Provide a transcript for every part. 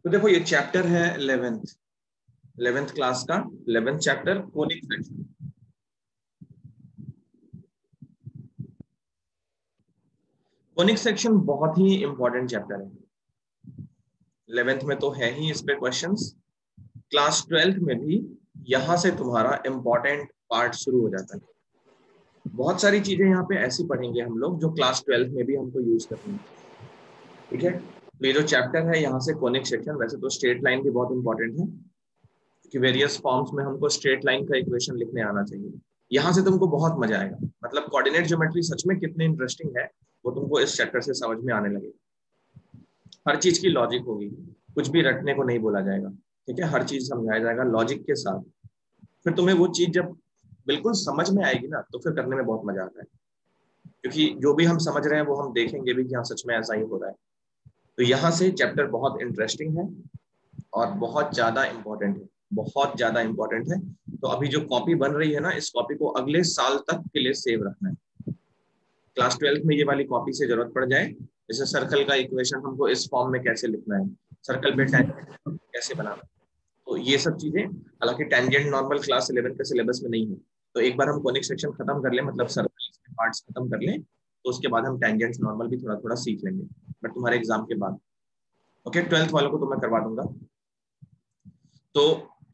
तो देखो ये चैप्टर है 11th क्लास का 11th chapter conic section. Conic section बहुत ही इंपॉर्टेंट चैप्टर है। 11th में तो है ही इस पे क्वेश्चंस, क्लास 12th में भी यहां से तुम्हारा इंपॉर्टेंट पार्ट शुरू हो जाता है। बहुत सारी चीजें यहाँ पे ऐसी पढ़ेंगे हम लोग जो क्लास 12th में भी हमको यूज करनी है। ठीक है, तो ये जो चैप्टर है यहाँ से कोनिक सेक्शन, वैसे तो स्ट्रेट लाइन भी बहुत इंपॉर्टेंट है कि वेरियस फॉर्म्स में हमको स्ट्रेट लाइन का इक्वेशन लिखने आना चाहिए। यहाँ से तुमको बहुत मजा आएगा, मतलब कोऑर्डिनेट ज्योमेट्री सच में कितनी इंटरेस्टिंग है वो तुमको इस चैप्टर से समझ में आने लगेगा। हर चीज की लॉजिक होगी, कुछ भी रटने को नहीं बोला जाएगा। ठीक है, हर चीज समझाया जाएगा लॉजिक के साथ। फिर तुम्हें वो चीज जब बिल्कुल समझ में आएगी ना, तो फिर करने में बहुत मजा आता है, क्योंकि जो भी हम समझ रहे हैं वो हम देखेंगे भी कि हाँ सच में ऐसा ही हो रहा है। तो यहाँ से चैप्टर बहुत इंटरेस्टिंग है और बहुत ज्यादा इंपॉर्टेंट है, बहुत ज्यादा इंपॉर्टेंट है। तो अभी जो कॉपी बन रही है ना, इस कॉपी को अगले साल तक के लिए सेव रखना है। क्लास 12th में ये वाली कॉपी से जरूरत पड़ जाए, जैसे सर्कल का इक्वेशन हमको इस फॉर्म में कैसे लिखना है, सर्कल पे टेंजेंट कैसे बनाना है, तो ये सब चीजें, हालांकि टेंजेंट नॉर्मल क्लास 11 के सिलेबस में नहीं है। तो एक बार हम कोनिक सेक्शन खत्म कर लें, मतलब सर्कल के पार्ट्स खत्म कर लें, तो उसके बाद हम टेंजेंट्स नॉर्मल भी थोड़ा थोड़ा सीख लेंगे, बट तुम्हारे एग्जाम के बाद। ओके, 12th वालों को तो मैं करवा दूंगा। तो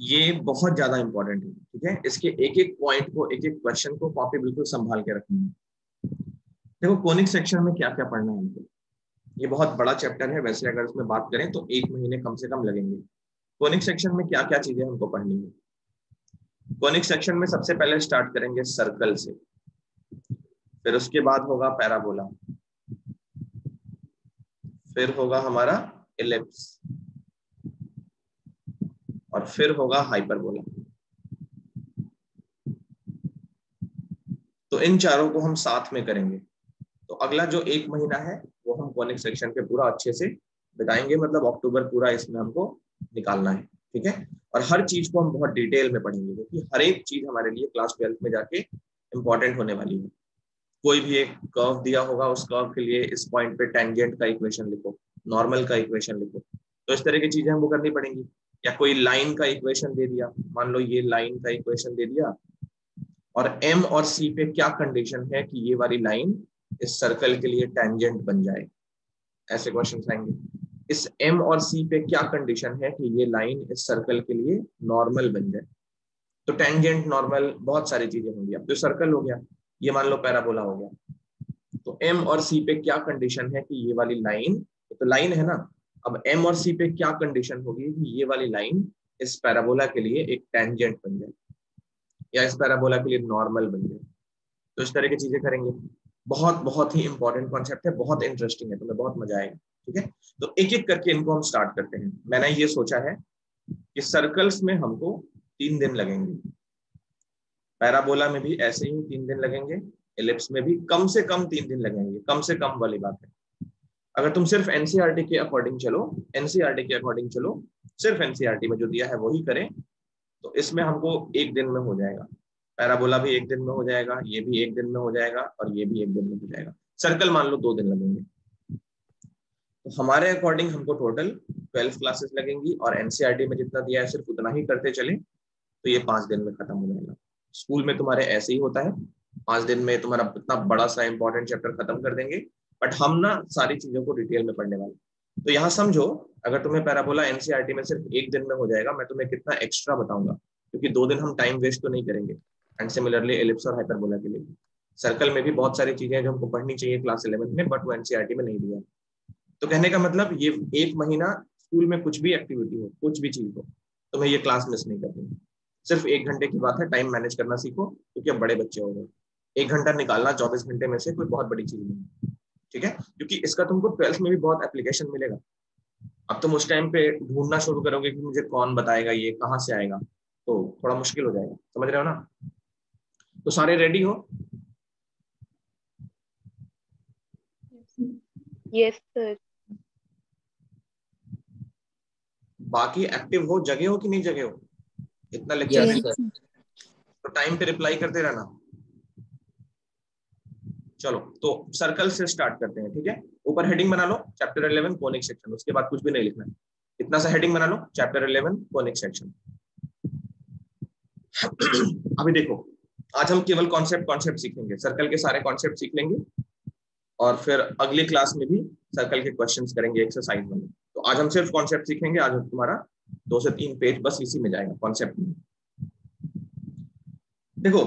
ये बहुत ज्यादा इंपॉर्टेंट है। ठीक है, इसके एक एक पॉइंट को, एक एक क्वेश्चन को कॉपी बिल्कुल संभाल के रखनी है। देखो कोनिक सेक्शन में क्या क्या पढ़ना है हमको, ये बहुत बड़ा चैप्टर है। वैसे अगर इसमें बात करें तो 1 महीने कम से कम लगेंगे। कोनिक सेक्शन में क्या क्या चीजें हमको पढ़नी है। कोनिक सेक्शन में सबसे पहले स्टार्ट करेंगे सर्कल से, फिर उसके बाद होगा पैराबोला, फिर होगा हमारा इलिप्स, और फिर होगा हाइपरबोला। तो इन चारों को हम साथ में करेंगे। तो अगला जो 1 महीना है वो हम कोनिक सेक्शन पे पूरा अच्छे से बिताएंगे, मतलब अक्टूबर पूरा इसमें हमको निकालना है। ठीक है, और हर चीज को हम बहुत डिटेल में पढ़ेंगे, क्योंकि हर एक चीज हमारे लिए क्लास 12th में जाके इंपॉर्टेंट होने वाली है। कोई भी एक कर्व दिया होगा, उस कर्व के लिए इस पॉइंट पे टेंजेंट का इक्वेशन लिखो, नॉर्मल का इक्वेशन लिखो, तो इस तरह की चीजें हमको करनी पड़ेंगी। या कोई लाइन का इक्वेशन दे दिया, मान लो ये लाइन का इक्वेशन दे दिया, और एम और सी पे क्या कंडीशन है कि ये वाली लाइन इस सर्कल के लिए टेंजेंट बन जाए, ऐसे क्वेश्चन आएंगे। इस एम और सी पे क्या कंडीशन है कि ये लाइन इस सर्कल के लिए नॉर्मल बन जाए। तो टेंजेंट, नॉर्मल, बहुत सारी चीजें होंगी। अब तो सर्कल हो गया, ये मान लो पैराबोला हो गया, तो एम और सी पे क्या कंडीशन है कि ये वाली लाइन, तो लाइन है ना, अब एम और सी पे क्या कंडीशन होगी कि ये वाली लाइन इस पैराबोला के लिए एक टेंजेंट बन जाए, या इस पैराबोला के लिए नॉर्मल बन जाए। तो इस तरह की चीजें करेंगे। बहुत बहुत ही इंपॉर्टेंट कॉन्सेप्ट है, बहुत इंटरेस्टिंग है, तुम्हें बहुत मजा आएगा। ठीक है, तो एक एक करके इनको हम स्टार्ट करते हैं। मैंने ये सोचा है कि सर्कल्स में हमको 3 दिन लगेंगे, पैराबोला में भी ऐसे ही 3 दिन लगेंगे, एलिप्स में भी कम से कम 3 दिन लगेंगे, कम से कम वाली बात है। अगर तुम सिर्फ एनसीईआरटी के अकॉर्डिंग चलो, एनसीईआरटी के अकॉर्डिंग चलो, सिर्फ एनसीईआरटी में जो दिया है वही करें, तो इसमें हमको 1 दिन में हो जाएगा। पैराबोला भी 1 दिन में हो जाएगा, ये भी 1 दिन में हो जाएगा, और ये भी 1 दिन में हो जाएगा। सर्कल मान लो 2 दिन लगेंगे। तो हमारे अकॉर्डिंग हमको टोटल 12 क्लासेस लगेंगी, और एनसीईआरटी में जितना दिया है सिर्फ उतना ही करते चले, तो ये 5 दिन में खत्म हो जाएगा। स्कूल में तुम्हारे ऐसे ही होता है, 5 दिन में तुम्हारा इतना बड़ा सा इंपॉर्टेंट चैप्टर खत्म कर देंगे, बट हम ना सारी चीजों को डिटेल में पढ़ने वाले। तो यहाँ समझो, अगर तुम्हें पैराबोला एनसीईआरटी में सिर्फ 1 दिन में हो जाएगा, मैं तुम्हें कितना एक्स्ट्रा बताऊंगा, क्योंकि 2 दिन हम टाइम वेस्ट तो नहीं करेंगे। एंड सिमिलरली एलिप्स और हाइपरबोला के लिए, सर्कल में भी बहुत सारी चीजें हैं जो हमको पढ़नी चाहिए क्लास 11 में, बट वो एनसीईआरटी में नहीं दिया। तो कहने का मतलब ये 1 महीना स्कूल में कुछ भी एक्टिविटी हो, कुछ भी चीज हो, तुम्हें ये क्लास मिस नहीं करनी। सिर्फ 1 घंटे की बात है, टाइम मैनेज करना सीखो, क्योंकि अब बड़े बच्चे हो गए। 1 घंटा निकालना 24 घंटे में से कोई बहुत बड़ी चीज नहीं। ठीक है, क्योंकि इसका तुमको 12th में भी बहुत एप्लीकेशन मिलेगा। अब तुम उस टाइम पे ढूंढना शुरू करोगे कि मुझे कौन बताएगा, ये कहाँ से आएगा, तो थोड़ा मुश्किल हो जाएगा। समझ रहे हो ना? तो सारे रेडी हो? Yes sir. बाकी एक्टिव हो, जगे हो कि नहीं जगे हो? इतना लेक्चर यस नहीं, सर। तो टाइम पे रिप्लाई करते रहना। चलो, तो सर्कल से स्टार्ट करते हैं। ठीक है, ऊपर हेडिंग बना लो, चैप्टर 11 कोनिक सेक्शन, उसके बाद कुछ भी नहीं लिखना है। इतना सा हेडिंग बना लो, चैप्टर 11 कोनिक सेक्शन। अभी देखो, आज हम केवल कॉन्सेप्ट सीखेंगे, सर्कल के सारे कॉन्सेप्ट सीख लेंगे और फिर अगली क्लास में भी सर्कल के क्वेश्चंस करेंगे एक्सरसाइज में। तो आज हम सिर्फ कॉन्सेप्ट सीखेंगे, आज तुम्हारा 2 से 3 पेज बस इसी में जाएगा, कॉन्सेप्ट में। देखो,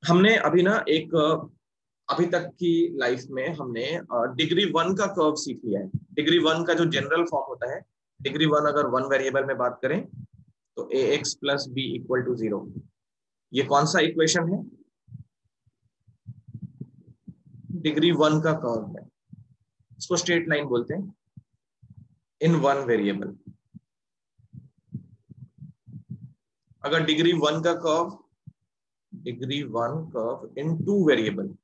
हमने अभी ना एक अभी तक की लाइफ में हमने डिग्री 1 का कर्व सीख लिया है। डिग्री 1 का जो जनरल फॉर्म होता है, डिग्री 1 अगर 1 वेरिएबल में बात करें तो ax plus B equal to 0, ये कौन सा इक्वेशन है? डिग्री 1 का कर्व है, इसको स्ट्रेट लाइन बोलते हैं इन 1 वेरिएबल। अगर डिग्री 1 का कर्व, डिग्री 1 कर्व इन 2 वेरिएबल,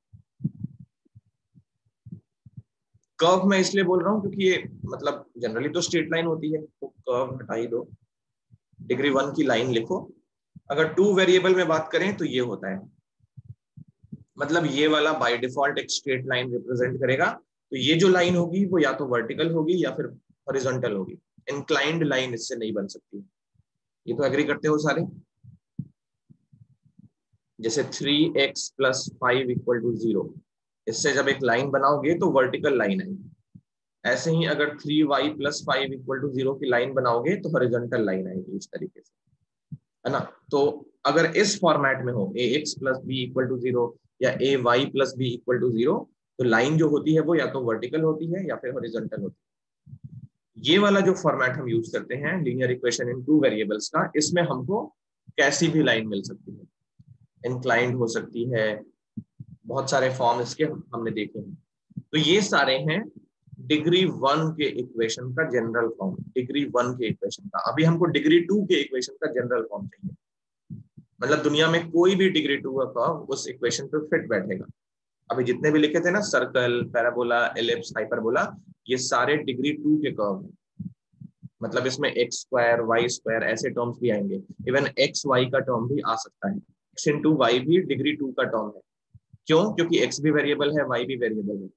कर्व मैं इसलिए बोल रहा हूं क्योंकि ये मतलब जनरली तो स्ट्रेट लाइन होती है, तो कर्व हटा ही दो, डिग्री 1 की लाइन लिखो। अगर 2 वेरिएबल में बात करें तो ये होता है, मतलब ये वाला बाय डिफॉल्ट एक स्ट्रेट लाइन रिप्रेजेंट करेगा। तो ये जो लाइन होगी वो या तो वर्टिकल होगी या फिर हॉरिजॉन्टल होगी, इंक्लाइंड लाइन इससे नहीं बन सकती। ये तो एग्री करते हो सारे? जैसे 3x प्लस 5 इक्वल टू 0, इससे जब एक लाइन बनाओगे तो वर्टिकल लाइन आएगी। ऐसे ही अगर 3y प्लस 5 इक्वल टू 0 की लाइन बनाओगे तो हॉरिजॉन्टल लाइन आएगी इस तरीके से, है ना। तो अगर इस फॉर्मेट में हो ax plus B equal to 0 या ay plus B equal to 0, तो लाइन जो होती है वो या तो वर्टिकल होती है या फिर हॉरिजॉन्टल होती है। ये वाला जो फॉर्मेट हम यूज करते हैं लीनियर इक्वेशन इन 2 वेरिएबल्स का, इसमें हमको कैसी भी लाइन मिल सकती है, इंक्लाइंड हो सकती है, बहुत सारे फॉर्म इसके हमने देखे हैं। तो ये सारे हैं डिग्री 1 के इक्वेशन का जनरल फॉर्म, डिग्री 1 के इक्वेशन का। अभी हमको डिग्री 2 के इक्वेशन का जनरल फॉर्म चाहिए, मतलब दुनिया में कोई भी डिग्री 2 का कर्व उस इक्वेशन पे फिट बैठेगा। अभी जितने भी लिखे थे ना, सर्कल, पैराबोला, एलिप्स, हाइपरबोला, ये सारे डिग्री 2 के कर्व हैं। मतलब इसमें एक्स स्क्वायर, वाई स्क्वायर ऐसे टर्म्स भी आएंगे, इवन एक्स वाई का टर्म भी आ सकता है। एक्स इंटू वाई भी डिग्री 2 का टर्म है। क्यों? क्योंकि एक्स भी वेरिएबल है, वाई भी वेरिएबल है,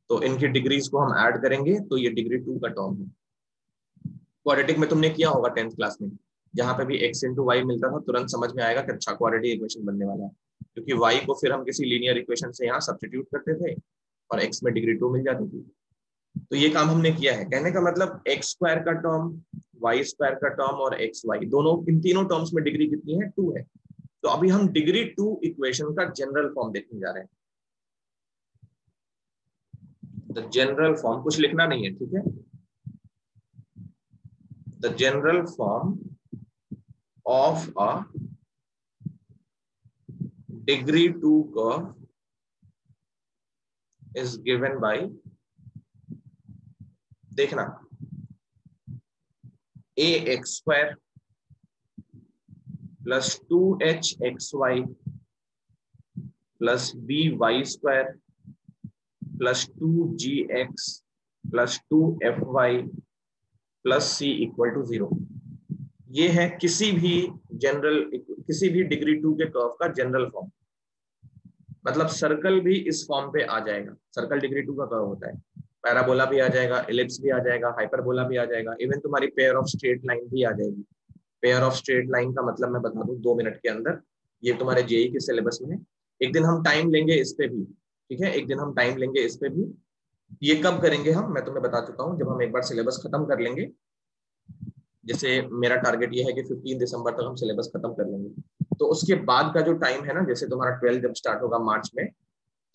तो इनकी डिग्रीज को हम ऐड करेंगे तो ये डिग्री 2 का टर्म है। क्वाड्रेटिक में तुमने किया होगा 10th क्लास में, जहां पे भी एक्स इंटू वाई मिलता था, तुरंत समझ में आएगा कि अच्छा क्वाड्रेटिक इक्वेशन बनने वाला है, क्योंकि वाई को फिर हम किसी लीनियर इक्वेशन से यहाँ सब्स्टिट्यूट करते थे और एक्स में डिग्री 2 मिल जाती थी। तो ये काम हमने किया है। कहने का मतलब एक्स स्क्वायर का टर्म, वाई स्क्वायर का टर्म और एक्स वाई दोनों, इन तीनों टर्म्स में डिग्री कितनी है? 2 है। तो अभी हम डिग्री 2 इक्वेशन का जनरल फॉर्म देखने जा रहे हैं। द जनरल फॉर्म, कुछ लिखना नहीं है, ठीक है। The general form of a degree 2 curve is given by, देखना, a x square plus 2h(xy) plus by square plus 2gx plus 2fy plus c equal to 0। ये है किसी भी डिग्री 2 के कर्व का जनरल फॉर्म। मतलब सर्कल भी इस फॉर्म पे आ जाएगा, सर्कल डिग्री 2 का कर्व होता है। पैराबोला भी आ जाएगा, एलिप्स भी आ जाएगा, हाइपरबोला भी आ जाएगा, इवन तुम्हारी पेयर ऑफ स्ट्रेट लाइन भी आ जाएगी। पेयर ऑफ स्ट्रेट लाइन का मतलब मैं बता दूं 2 मिनट के अंदर, ये तुम्हारे जेई के सिलेबस में है। एक दिन हम टाइम लेंगे इस पे भी, ठीक है, एक दिन हम टाइम लेंगे इस पे भी। ये कब करेंगे हम, मैं तुम्हें बता चुका हूँ, जब हम एक बार सिलेबस खत्म कर लेंगे। जैसे मेरा टारगेट ये है कि 15 दिसंबर तक हम सिलेबस खत्म कर लेंगे, तो उसके बाद का जो टाइम है ना, जैसे तुम्हारा 12 जब स्टार्ट होगा मार्च में,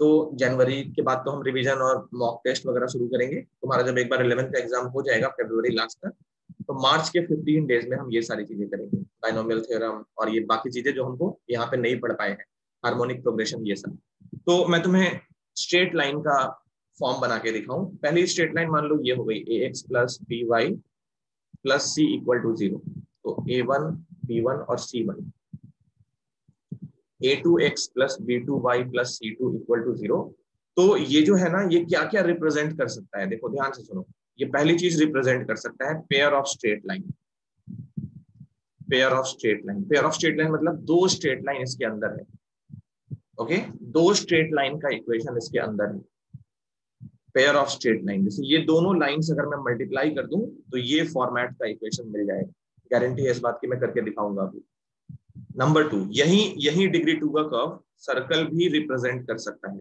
तो जनवरी के बाद तो हम रिवीजन और मॉक टेस्ट वगैरह शुरू करेंगे। तुम्हारा जब एक बार 11th का एग्जाम हो जाएगा फरवरी लास्ट तक, तो मार्च के 15 डेज में हम ये सारी चीजें करेंगे, बाइनोमियल थ्योरम और ये बाकी चीजें जो हमको यहाँ पे नहीं पढ़ पाए हैं, हार्मोनिक प्रोग्रेशन, ये सब। तो मैं तुम्हें स्ट्रेट लाइन का फॉर्म बना के दिखाऊं। पहली स्ट्रेट लाइन मान लो ये हो गई, a x plus b y plus C equal to 0। तो a1 b1 और c1, a2x plus b2y plus c2 equal to 0। तो ये जो है ना, ये क्या क्या रिप्रेजेंट कर सकता है, देखो ध्यान से सुनो। ये पहली चीज रिप्रेजेंट कर सकता है pair of straight line. Pair of straight line, pair of straight line मतलब 2 स्ट्रेट लाइन इसके अंदर है। ओके, 2 स्ट्रेट लाइन का इक्वेशन इसके अंदर है। पेयर ऑफ स्ट्रेट लाइन, जैसे ये दोनों लाइंस अगर मैं मल्टीप्लाई कर दूं तो ये फॉर्मेट का इक्वेशन मिल जाएगा। गारंटी है इस बात की, मैं करके दिखाऊंगा अभी। नंबर 2, यही यही डिग्री 2 का कर्व सर्कल भी रिप्रेजेंट कर सकता है,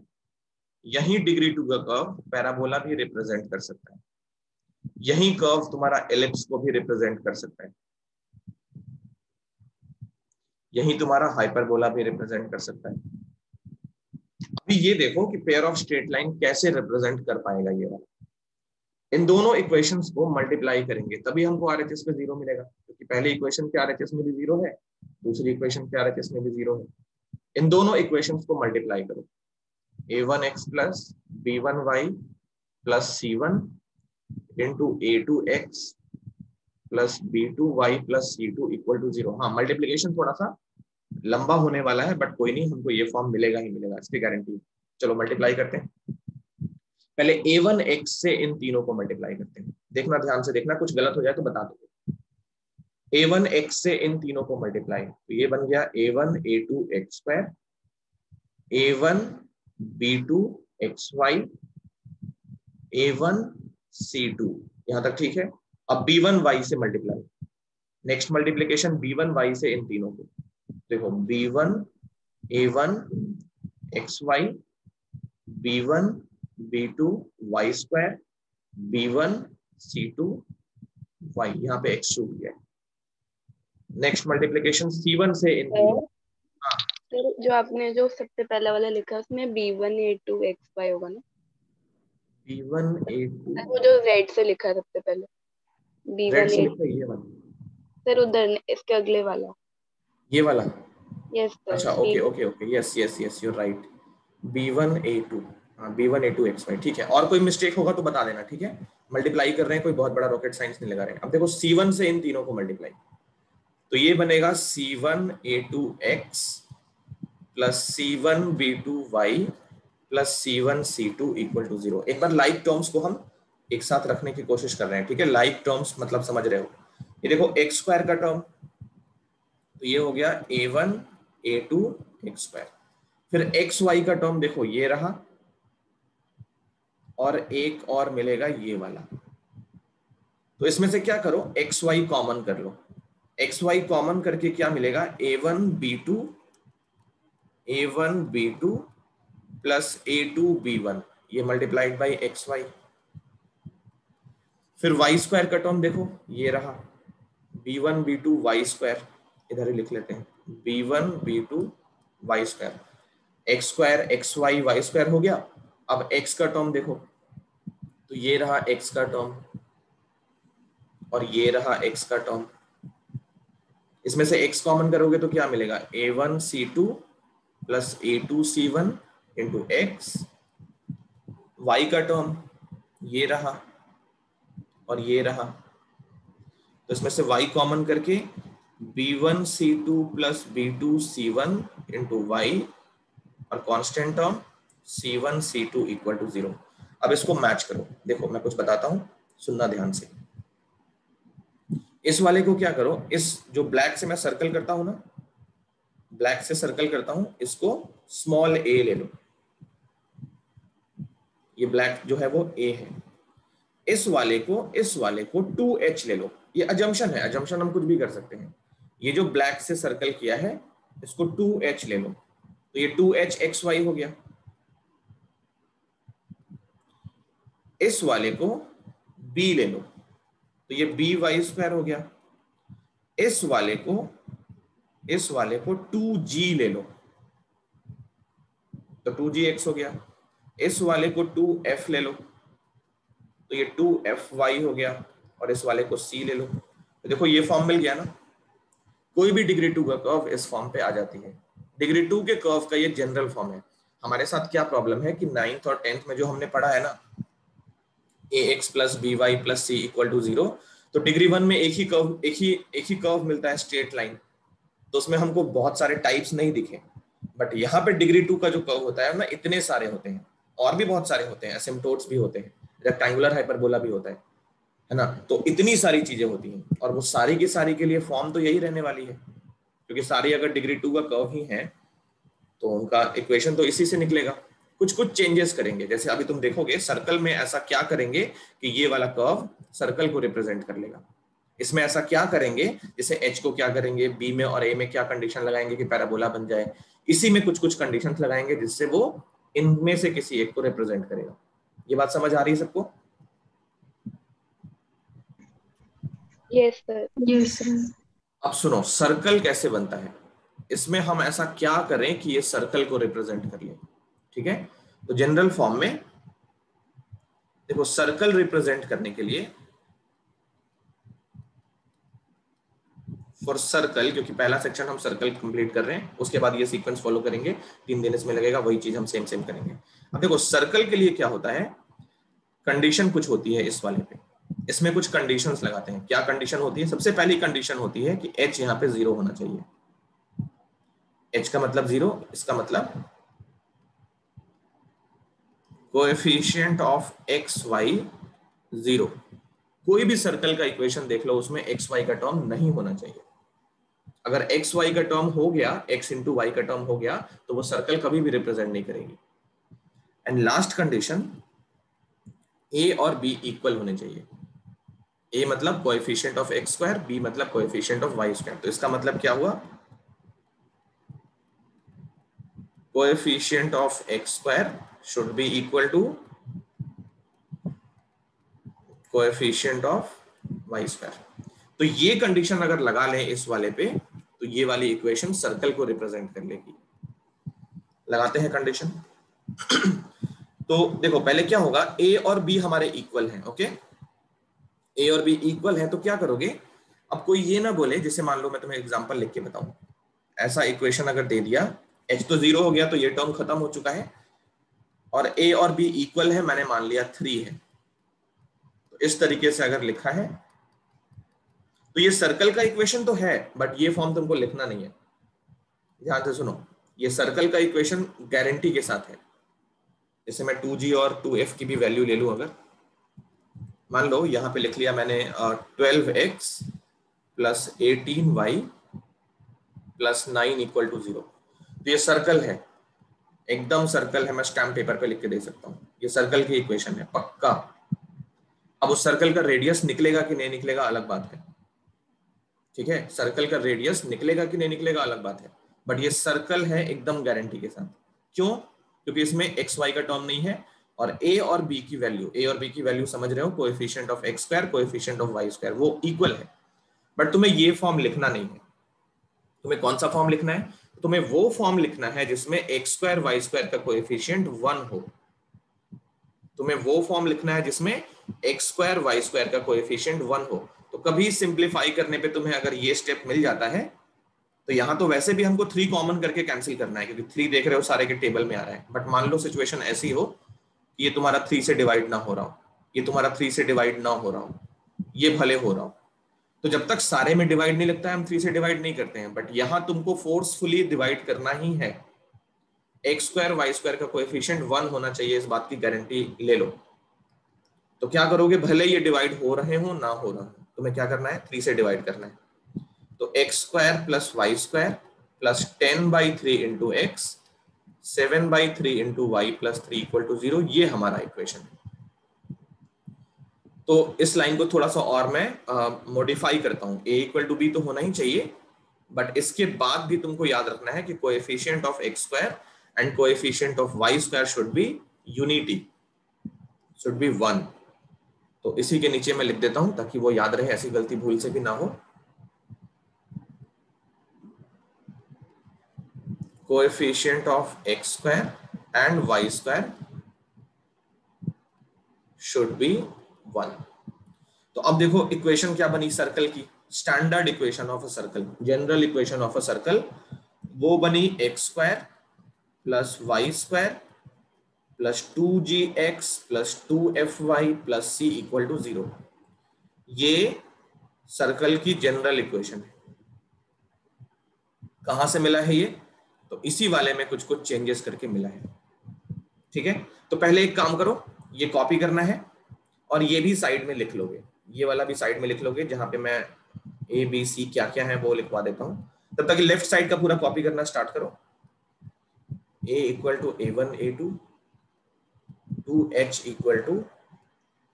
यही डिग्री 2 का कर्व पैराबोला भी रिप्रेजेंट कर सकता है, यही कर्व तुम्हारा एलिप्स को भी रिप्रेजेंट कर सकता है, यही तुम्हारा हाइपरबोला भी रिप्रेजेंट कर सकता है। अभी ये देखो कि पेयर ऑफ स्ट्रेट लाइन कैसे रिप्रेजेंट कर पाएगा ये वाला। इन दोनों इक्वेशंस को मल्टीप्लाई करेंगे तभी हमको आरएचएस पे 0 मिलेगा, क्योंकि पहले इक्वेशन के आरएचएस में भी 0 है, दूसरी इक्वेशन के आरएचएस में भी 0 है। इन दोनों इक्वेशंस को मल्टीप्लाई करो, a1x plus b1y plus c1 into a2x plus b2y plus c2 equal to 0। हाँ, मल्टीप्लीकेशन थोड़ा सा लंबा होने वाला है, बट कोई नहीं, हमको ये फॉर्म मिलेगा ही मिलेगा, इसकी गारंटी। चलो मल्टीप्लाई करते हैं। पहले a1x से इन तीनों को मल्टीप्लाई करते हैं, देखना ध्यान से देखना, कुछ गलत हो जाए तो बता दो। a1x से इन तीनों को मल्टीप्लाई, तो ये बन गया a1 a2 x square, a1 b2 xy, a1 c2, यहां तक ठीक है। अब b1y से मल्टीप्लाई, नेक्स्ट मल्टीप्लीकेशन b1y से इन तीनों को, देखो b1 a1 xy, b1 b2 y square, b1 c2 y, यहाँ पे x छूट गया। नेक्स्ट मल्टीप्लिकेशन c1 से इन तीनों। हाँ, सर जो आपने जो सबसे पहला वाला लिखा उसमें b1 a2 xy होगा ना? b1 a2, वो जो z से लिखा है सबसे पहले, रेड b1 से a2। लिखा है ये वाला, सर उधर इसके अगले वाला। ये वाला। यस सर, अच्छा, okay okay okay, yes yes yes, you right, b1 a2, हाँ b1 a2 xy, ठीक है। और कोई मिस्टेक होगा तो बता देना, ठीक है। मल्टीप्लाई कर रहे हैं, कोई बहुत बड़ा रॉकेट साइंस नहीं लगा रहे हैं। अब देखो c1 से इन तीनों को मल्टीप्लाई, तो ये बनेगा c1 a2 x plus c1 b2 y plus c1 c2 equal to 0। एक बार लाइक टर्म्स को हम एक साथ रखने की कोशिश कर रहे हैं, ठीक है। लाइक टर्म्स मतलब समझ रहे हो, ये देखो x स्क्वायर का टर्म, तो ये हो गया a1 a2 x स्क्वायर, फिर xy का टर्म देखो ये रहा, और एक और मिलेगा ये वाला। तो इसमें से क्या करो, xy कॉमन कर लो, xy कॉमन करके क्या मिलेगा, a1 b2 plus a2 b1, ये मल्टीप्लाइड बाई xy। फिर y स्क्वायर का टर्म देखो ये रहा, b1 b2 y स्क्वायर, इधर ही लिख लेते हैं, b1 b2 y square, x square xy y square हो गया। अब x का टर्म देखो, तो ये रहा x का टर्म, और ये रहा x का टर्म। इसमें से x कॉमन करोगे तो क्या मिलेगा, a1 c2 plus a2 c1 into x, y का टर्म ये रहा और ये रहा, तो इसमें से y कॉमन करके b1 c2 plus b2 c1 into y, और constant term c1 c2 equal to 0। अब इसको मैच करो, देखो मैं कुछ बताता हूं, सुनना ध्यान से। इस वाले को क्या करो, इस जो ब्लैक से मैं सर्कल करता हूं ना, ब्लैक से सर्कल करता हूं, इसको स्मॉल a ले लो, ये ब्लैक जो है वो a है। इस वाले को 2h ले लो, ये अजम्पशन है, अजम्पशन हम कुछ भी कर सकते हैं। ये जो ब्लैक से सर्कल किया है इसको 2h ले लो, तो ये 2h xy हो गया। इस वाले को b ले लो, तो ये by स्क्वायर हो गया। इस वाले को 2g ले लो, तो 2gx हो गया। इस वाले को 2f ले लो, तो ये 2fy हो गया, और इस वाले को c ले लो। तो देखो ये फॉर्म मिल गया ना, कोई भी डिग्री 2 का कर्व इस फॉर्म पे आ जाती है। डिग्री 2 के कर्व का ये जनरल फॉर्म है। हमारे साथ क्या प्रॉब्लम है कि 9th और 10th में जो हमने पढ़ा है ना, ax plus by plus c equal to 0, तो डिग्री 1 में एक ही कर्व मिलता है, स्ट्रेट लाइन, तो उसमें हमको बहुत सारे टाइप्स नहीं दिखे। बट यहाँ पे डिग्री 2 का जो कर्व होता है ना, इतने सारे होते हैं, और भी बहुत सारे होते हैं, एसिम्पटोट्स भी होते हैं, रेक्टेंगुलर हाइपरबोला भी होता है ना। तो इतनी सारी चीजें होती हैं, और वो सारी की सारी के लिए फॉर्म तो यही रहने वाली है, क्योंकि सारी अगर डिग्री 2 का कर्व ही है तो उनका इक्वेशन तो इसी से निकलेगा। कुछ कुछ चेंजेस करेंगे। जैसे अभी तुम देखोगे सर्कल में ऐसा क्या करेंगे कि ये वाला कर्व सर्कल को रिप्रेजेंट कर लेगा। इसमें ऐसा क्या करेंगे, जैसे एच को क्या करेंगे, बी में और ए में क्या कंडीशन लगाएंगे कि पैराबोला बन जाए, इसी में कुछ कुछ कंडीशन लगाएंगे जिससे वो इनमें से किसी एक को रिप्रेजेंट करेगा। ये बात समझ आ रही है सबको? Yes sir. Yes sir. अब सुनो सर्कल कैसे बनता है। इसमें हम ऐसा क्या करें कि ये सर्कल को रिप्रेजेंट कर ले। ठीक है, तो जनरल फॉर्म में देखो सर्कल रिप्रेजेंट करने के लिए फॉर सर्कल, क्योंकि पहला सेक्शन हम सर्कल कंप्लीट कर रहे हैं, उसके बाद ये सीक्वेंस फॉलो करेंगे, 3 दिन इसमें लगेगा, वही चीज हम सेम सेम करेंगे। अब देखो सर्कल के लिए क्या होता है, कंडीशन कुछ होती है इस वाले पे, इसमें कुछ कंडीशंस लगाते हैं। क्या कंडीशन होती है? सबसे पहली कंडीशन होती है कि h यहाँ पे 0 होना चाहिए। h का मतलब 0, इसका मतलब कोएफिशिएंट ऑफ एक्स वाई 0। कोई भी सर्कल का इक्वेशन देख लो, उसमें एक्स वाई का टर्म नहीं होना चाहिए। अगर एक्स वाई का टर्म हो गया, एक्स इंटू वाई का टर्म हो गया, तो वो सर्कल कभी भी रिप्रेजेंट नहीं करेगी। एंड लास्ट कंडीशन, ए और बी इक्वल होने चाहिए। ए मतलब coefficient of X square, B मतलब कोएफिशिएंट ऑफ वाई स्क्वायर। तो इसका मतलब क्या हुआ, coefficient of X square should be equal to coefficient of Y square. तो ये कंडीशन अगर लगा लें इस वाले पे, तो ये वाली इक्वेशन सर्कल को रिप्रेजेंट कर लेगी। लगाते हैं कंडीशन। तो देखो पहले क्या होगा, ए और बी हमारे इक्वल हैं। ओके, ए और बी इक्वल है तो क्या करोगे, अब कोई ये ना बोले, जैसे मान लो मैं तुम्हें एग्जांपल लिख के बताऊं, ऐसा इक्वेशन अगर दे दिया, h तो 0 हो गया तो ये टर्म खत्म हो चुका है, और a और b इक्वल है, मैंने मान लिया 3 है। तो इस तरीके से अगर लिखा है तो ये सर्कल का इक्वेशन तो है, बट ये फॉर्म तुमको लिखना नहीं है। ध्यान से सुनो, ये सर्कल का इक्वेशन गारंटी के साथ है। जैसे मैं 2g और 2f की भी वैल्यू ले लूं, अगर मान लो यहाँ पे लिख लिया मैंने 12x plus 18y plus 9 equal to 0। तो ये सर्कल है, एकदम सर्कल है, मैं स्टैम्प पेपर पे लिख के दे सकता हूँ, ये सर्कल की इक्वेशन है पक्का। अब उस सर्कल का रेडियस निकलेगा कि नहीं निकलेगा अलग बात है। ठीक है, सर्कल का रेडियस निकलेगा कि नहीं निकलेगा अलग बात है, बट ये सर्कल है एकदम गारंटी के साथ। क्यों? क्योंकि इसमें एक्स वाई का टर्म नहीं है, और ए और बी की वैल्यू, ए और बी की वैल्यू समझ रहे हो, coefficient of X square coefficient of Y square, वो इक्वल है। बट तुम्हें ये फॉर्म लिखना नहीं है। तुम्हें कौन सा फॉर्म लिखना है? तुम्हें वो फॉर्म लिखना है जिसमें एक्स स्क्वायर वाई स्क्वायर का कोएफिशिएंट 1 हो। तुम्हें वो फॉर्म लिखना है जिसमें एक्स स्क्वायर वाई स्क्वायर का कोएफिशिएंट 1 हो। तो कभी सिंप्लीफाई करने पे तुम्हें अगर ये स्टेप मिल जाता है, तो यहाँ तो वैसे भी हमको 3 कॉमन करके कैंसिल करना है, क्योंकि 3 देख रहे हो सारे के टेबल में आ रहा है। बट मान लो सिचुएशन ऐसी हो कि ये तुम्हारा 3 से डिवाइड ना हो रहा हो, ये तुम्हारा 3 से डिवाइड ना हो रहा हो, ये भले हो रहा हो, तो जब तक सारे में डिवाइड नहीं लगता है हम 3 से डिवाइड नहीं करते हैं। बट यहाँ तुमको फोर्सफुली डिवाइड करना ही है। एक्स स्क्वायर वाई स्क्वायर का कोएफिशिएंट 1 होना चाहिए, इस बात की गारंटी ले लो। तो क्या करोगे, भले ये डिवाइड हो रहे हो ना हो रहा हो, तुम्हें क्या करना है, 3 से डिवाइड करना है। तो X square plus Y square plus 10/3 into X 7/3 into Y plus 3 equal to 0, ये हमारा इक्वेशन है। तो इस लाइन को थोड़ा सा और मैं मॉडिफाई करता हूँ, a इक्वल टू बी तो होना ही चाहिए, बट इसके बाद भी तुमको याद रखना है कि coefficient of X square and coefficient of Y square should be unity, should be 1। तो इसी के नीचे मैं लिख देता हूं ताकि वो याद रहे, ऐसी गलती भूल से भी ना हो। Coefficient of X square and Y square should be 1। तो अब देखो इक्वेशन क्या बनी सर्कल की, standard equation of a circle, general equation of a circle, वो बनी X square plus Y square plus 2gx plus 2fy plus c equal to 0। ये circle की जनरल इक्वेशन है। कहां से मिला है ये? तो इसी वाले में कुछ कुछ चेंजेस करके मिला है। ठीक है, तो पहले एक काम करो, ये कॉपी करना है और ये भी साइड में लिख लोगे, ये वाला भी साइड में लिख लोगे, जहां पे मैं ए बी सी क्या क्या है वो लिखवा देता हूं। तब तक लेफ्ट साइड का पूरा कॉपी करना स्टार्ट करो। a equal to a1 a2 2H equal to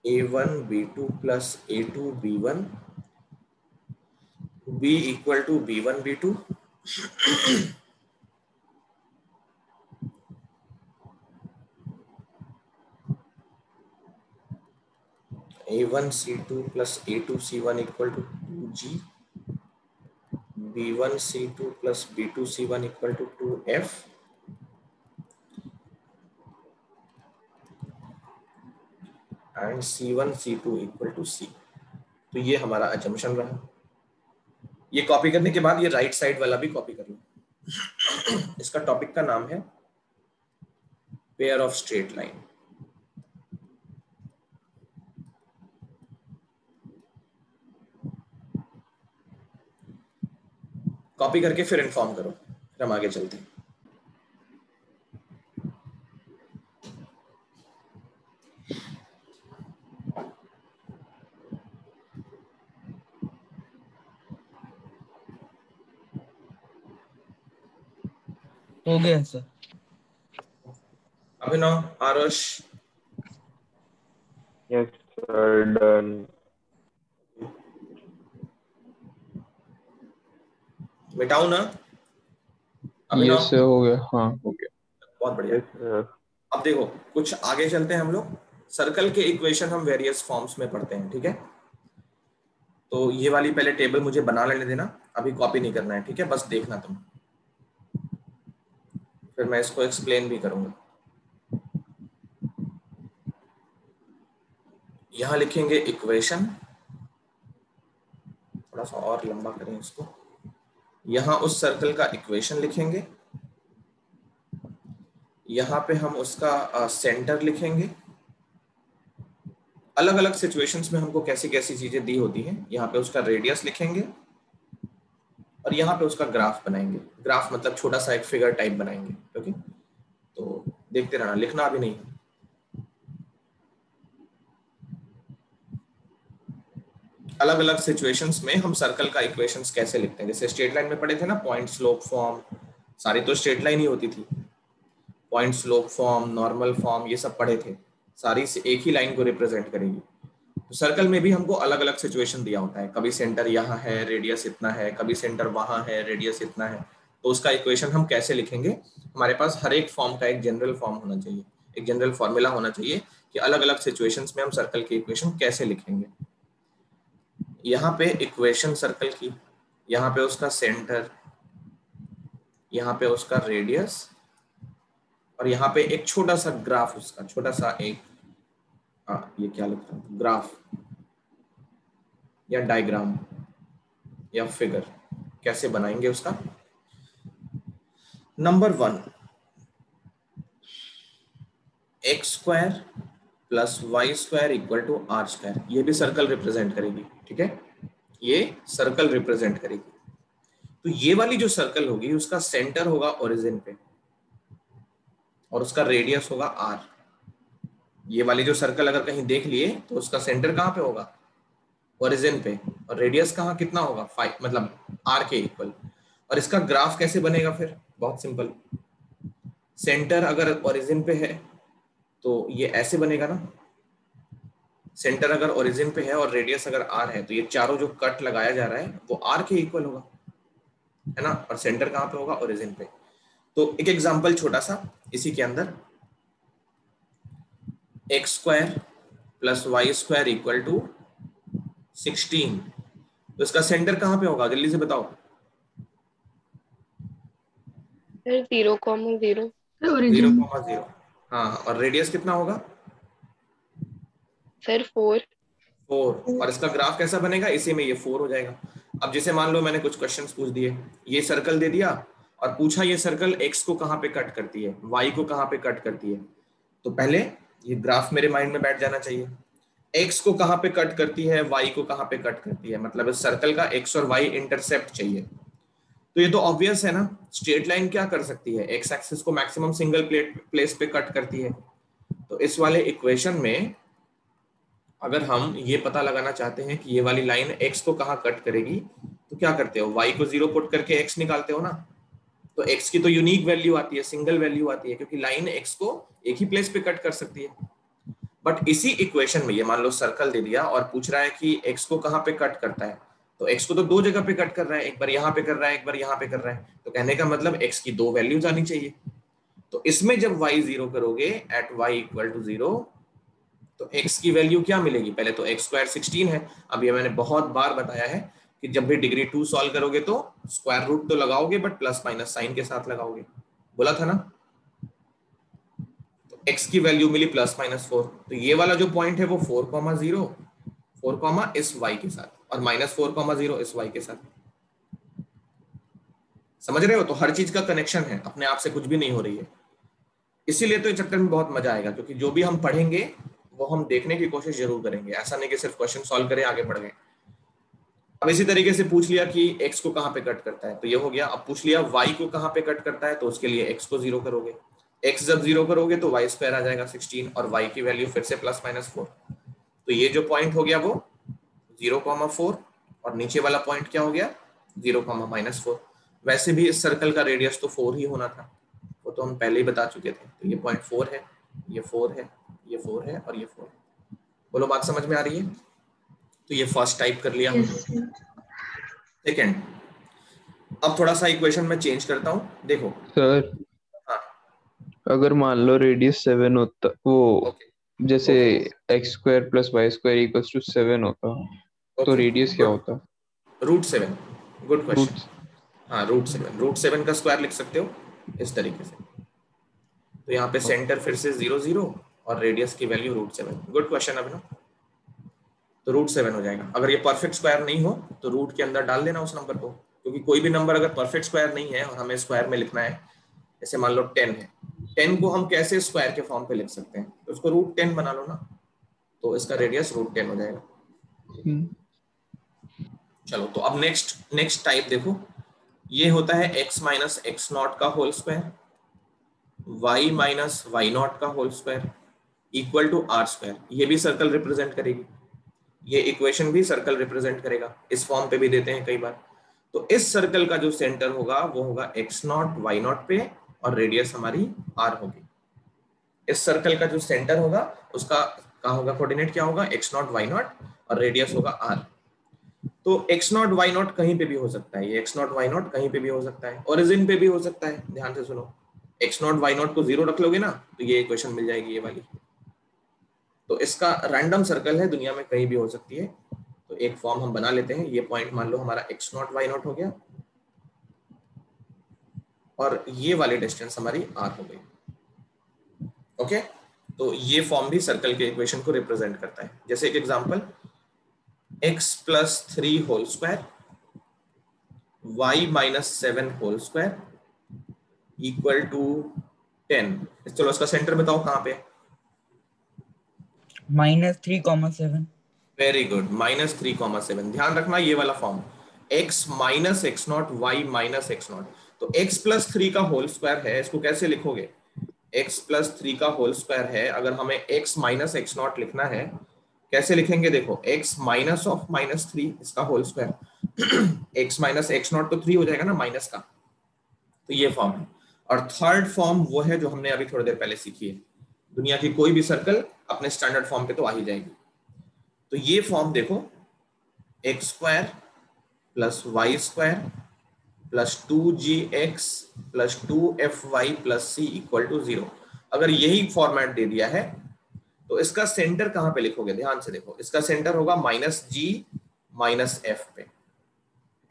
A1B2 plus A2B1, B equal to B1B2, A1C2 plus A2C1 equal to 2G, B1C2 plus B2C1 equal to 2F, and C1C2 equal to C। तो ये हमारा assumption रहा। ये copy करने के बाद ये right side वाला भी कॉपी कर लो। इसका टॉपिक का नाम है pair of straight line. Copy करके फिर इन्फॉर्म करो, फिर हम आगे चलते हैं। हो गया सर। अभिनव, आरुष, Yes, sir, done. मिटाऊ ना ये अभिनव? से हो गया, हाँ हो गया। बहुत बढ़िया। Yes, sir. अब देखो कुछ आगे चलते हैं हम लोग। सर्कल के इक्वेशन हम वेरियस फॉर्म्स में पढ़ते हैं, ठीक है? तो ये वाली पहले टेबल मुझे बना लेने देना, अभी कॉपी नहीं करना है, ठीक है? बस देखना तुम, फिर मैं इसको एक्सप्लेन भी करूंगा। यहां लिखेंगे इक्वेशन, थोड़ा सा और लंबा करें इसको। यहां उस सर्कल का इक्वेशन लिखेंगे, यहां पे हम उसका सेंटर लिखेंगे। अलग अलग सिचुएशंस में हमको कैसी कैसी चीजें दी होती हैं, यहाँ पे उसका रेडियस लिखेंगे और यहाँ पे उसका ग्राफ बनाएंगे। ग्राफ मतलब छोटा सा एक फिगर टाइप बनाएंगे, ओके? तो देखते रहना, लिखना अभी नहीं। अलग अलग सिचुएशंस में हम सर्कल का इक्वेशंस कैसे लिखते हैं, जैसे स्ट्रेट लाइन में पढ़े थे ना, पॉइंट स्लोप फॉर्म, सारी तो स्ट्रेट लाइन ही होती थी। Point slope form, normal form, ये सब पढ़े थे, सारी से एक ही लाइन को रिप्रेजेंट करेगी। तो सर्कल में भी हमको अलग अलग सिचुएशन दिया होता है, कभी सेंटर यहाँ है, रेडियस इतना है, कभी सेंटर वहां है, रेडियस इतना है। तो उसका इक्वेशन हम कैसे लिखेंगे? हमारे पास हर एक फॉर्म का एक जनरल फॉर्म होना चाहिए, एक जनरल फॉर्मूला होना चाहिए कि अलग अलग सिचुएशंस में हम सर्कल के इक्वेशन कैसे लिखेंगे। यहाँ पे इक्वेशन सर्कल की, यहाँ पे उसका सेंटर, यहाँ पे उसका रेडियस, और यहाँ पे एक छोटा सा ग्राफ, उसका छोटा सा एक ये क्या लिख रहा हूँ, ग्राफ या डायग्राम या फिगर कैसे बनाएंगे उसका। Number 1, X square plus Y square equal to are square, ये भी सर्कल रिप्रेजेंट करेगी, ठीक है? ये सर्कल रिप्रेजेंट करेगी। तो ये वाली जो सर्कल होगी उसका सेंटर होगा ओरिजिन पे और उसका रेडियस होगा आर। ये वाली जो सर्कल अगर कहीं देख लिए तो उसका सेंटर कहाँ पे होगा? ओरिजिन पे, और रेडियस कहाँ कितना होगा? 5, मतलब आर के इक्वल। और इसका ग्राफ कैसे बनेगा फिर? बहुत सिंपल, सेंटर अगर ओरिजिन पे है तो ये ऐसे बनेगा ना, सेंटर अगर ओरिजिन पे है और रेडियस अगर आर है तो ये चारों जो कट लगाया जा रहा है वो आर के इक्वल होगा, है ना? और सेंटर कहाँ पे होगा? ओरिजिन पे। तो एक एग्जांपल छोटा सा इसी के अंदर, X square plus Y square equal to 16, तो इसका सेंटर कहाँ पे होगा? जल्दी से बताओ। 0,0 0,0, हाँ, और रेडियस कितना होगा? सर 4। 4, और इसका ग्राफ कैसा बनेगा? इसी में ये 4 हो जाएगा। अब जैसे मान लो मैंने कुछ क्वेश्चंस पूछ दिए, ये सर्कल दे दिया और पूछा ये सर्कल एक्स को कहाँ पे कट करती है, वाई को कहाँ पे कट करती है, तो पहले ये ग्राफ मेरे माइंड में बैठ जाना चाहिए। एक्स को कहाँ पे कट करती है, वाई को कहाँ पे कट करती है, मतलब इस सर्कल का एक्स और वाई इंटरसेप्ट चाहिए। तो ये तो ऑब्वियस है ना, स्ट्रेट लाइन क्या कर सकती है? एक्स एक्सिस को मैक्सिमम सिंगल प्लेस पे कट करती है। तो इस वाले इक्वेशन में अगर हम ये पता लगाना चाहते हैं कि ये वाली लाइन x को कहाँ कट करेगी, तो क्या करते हो? y को 0 पुट करके x निकालते हो ना। तो x की तो यूनिक वैल्यू आती है, सिंगल वैल्यू आती है, क्योंकि लाइन x को एक ही प्लेस पे कट कर सकती है। बट इसी इक्वेशन में ये मान लो सर्कल दे दिया और पूछ रहा है कि x को कहाँ पे कट करता है, तो x को तो दो जगह पे कट कर रहा है, एक बार यहाँ पे कर रहा है, एक बार यहाँ पे कर रहा है, तो कहने का मतलब x की दो वैल्यूज आनी चाहिए। तो इसमें जब y 0 करोगे एट y इक्वल टू 0, तो x की वैल्यू क्या मिलेगी, पहले तो x स्क्वायर 16 है। अब ये मैंने बहुत बार बताया है कि जब भी डिग्री 2 सॉल्व करोगे तो स्क्वायर रूट तो लगाओगे बट प्लस माइनस साइन के साथ लगाओगे, बोला था ना। तो x की वैल्यू मिली प्लस माइनस 4, तो ये वाला जो पॉइंट है वो 4,0 4, इस y के साथ और माइनस 4,0 इस y के साथ। समझ रहे हो? तो हर चीज का कनेक्शन है, अपने आप से कुछ भी नहीं हो रही है। इसीलिए तो इस चैप्टर में बहुत मजा आएगा, क्योंकि जो भी हम पढ़ेंगे वो हम देखने की कोशिश जरूर करेंगे, ऐसा नहीं कि सिर्फ क्वेश्चन सॉल्व करें आगे बढ़ गए। अब इसी तरीके से पूछ लिया कि x को कहाँ पे कट करता है, तो ये हो गया। अब पूछ लिया y को कहाँ पे कट करता है, तो उसके लिए x को 0 करोगे, x जब 0 करोगे तो y स्क्वायर आ जाएगा 16 और y की वैल्यू फिर से प्लस माइनस 4। तो ये जो पॉइंट हो गया वो 0,4 और नीचे वाला पॉइंट क्या हो गया 0,-4। वैसे भी इस सर्कल का रेडियस तो 4 ही होना था, वो तो हम पहले ही बता चुके थे। तो ये पॉइंट 4 है, ये 4 है, ये 4 है और ये 4 है। बोलो बात समझ में आ रही है? तो ये फर्स्ट टाइप कर लिया हमने। सेकेंड, अब थोड़ा सा इक्वेशन में चेंज करता हूँ, देखो। सर हाँ अगर मान लो रेडियस 7 होता, वो ओके जैसे okay X square plus Y square equals to 7 होता, तो ओके रेडियस क्या गुड, होता? √7, गुड क्वेश्चन। रूट। हाँ √7 का स्क्वायर लिख सकते हो इस तरीके से। तो यहाँ पे सेंटर फिर से 0 0 और रेडियस की वैल्यू √7। गुड क्वेश्चन अभिनव। तो √7 हो जाएगा। अगर ये परफेक्ट स्क्वायर नहीं हो तो रूट के अंदर डाल देना उस नंबर को, क्योंकि कोई भी नंबर अगर परफेक्ट स्क्वायर नहीं है और हमें स्क्वायर में लिखना है, जैसे मान लो 10 है, 10 को हम कैसे स्क्वायर के फॉर्म पे लिख सकते हैं, तो उसको √10 बना लो ना, तो इसका रेडियस √10 हो जाएगा। चलो तो अब नेक्स्ट टाइप देखो, ये होता है x माइनस एक्स नॉट का whole square, y minus y not का whole square equal to are square. ये भी सर्कल रिप्रेजेंट करेगी, ये इक्वेशन भी सर्कल रिप्रेजेंट करेगा, इस फॉर्म पे भी देते हैं कई बार। तो इस सर्कल का जो सेंटर होगा वो होगा x नॉट वाई नॉट पे और रेडियस हमारी r होगी। इस सर्कल का जो सेंटर होगा उसका क्या होगा, कोऑर्डिनेट क्या होगा, x नॉट वाई नॉट और रेडियस होगा r। तो x नॉट वाई नॉट कहीं पे भी हो सकता है, ये x नॉट वाई नॉट कहीं पे भी हो सकता है, ओरिजिन पे भी हो सकता है। ध्यान से सुनो, x नॉट वाई नॉट को 0 रख लोगे ना तो ये इक्वेशन मिल जाएगी ये वाली। तो इसका रैंडम सर्कल है, दुनिया में कहीं भी हो सकती है। तो एक फॉर्म हम बना लेते हैं, ये पॉइंट मान लो हमारा x नॉट वाई नॉट हो गया और ये वाली डिस्टेंस हमारी r हो गई। ओके, तो ये फॉर्म भी सर्कल के इक्वेशन को रिप्रेजेंट करता है। जैसे एक example, x plus 3 whole square y minus 7 whole square equal to 10। चलो इसका सेंटर बताओ कहाँ पे है। -3,7। Very good, -3,7। ध्यान रखना ये वाला form, x minus x not Y minus x not. तो x प्लस 3 का होल स्क्वायर है, इसको कैसे लिखोगे, x प्लस 3 का होल स्क्वायर है, अगर हमें x माइनस एक्स नॉट लिखना है कैसे लिखेंगे, देखो x माइनस ऑफ -3 इसका whole square, x minus x not तो 3 हो जाएगा ना माइनस का, तो ये फॉर्म है। और थर्ड फॉर्म वो है जो हमने अभी थोड़ी देर पहले सीखी है, दुनिया की कोई भी सर्कल अपने स्टैंडर्ड फॉर्म पे तो आ ही जाएगी। तो ये फॉर्म देखो, X square plus Y square plus 2gx plus 2fy plus C equal to 0। अगर यही फॉर्मेट दे दिया है तो इसका सेंटर कहां पे लिखोगे, ध्यान से देखो, इसका सेंटर होगा -g -f पे।